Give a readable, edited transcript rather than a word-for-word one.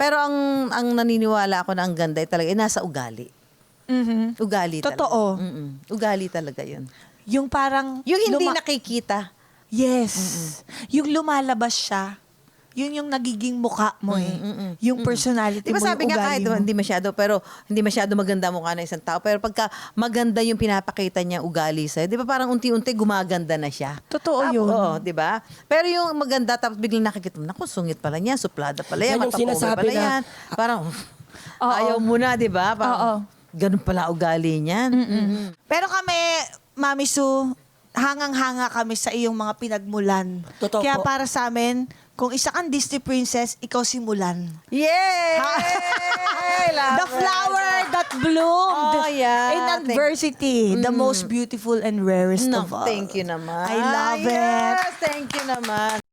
Pero ang naniniwala ako na ang ganda ay talaga nasa ugali. Ugali talaga. Totoo. Ugali talaga yun. Yung parang... Yung hindi nakikita. Yes. Yung lumalabas siya. Yun yung nagiging mukha mo Yung personality Di ba mo, sabi yung nga ugali kahit mo. hindi masyado maganda mukha ng isang tao. Pero pagka maganda yung pinapakita niya ugali sa'yo, di ba parang unti-unti gumaganda na siya. Totoo yun. Oo, di ba? Pero yung maganda tapos biglang nakikita mo, naku, sungit pala niya, suplada pala yan, Yan yung matapobre sinasabi pala na- yan. Parang ayaw mo na, di ba? Parang ganun pala ugali niyan. Pero kami, Mami Sue, hangang-hanga kami sa iyong mga pinagmulan. Totoo Kaya po. para sa amin, kung isa kang Disney princess, ikaw si Mulan. Yay! The flower that bloomed Oh, yeah. in adversity. The most beautiful and rarest No, of all. thank you naman. I love it. Yes, thank you naman.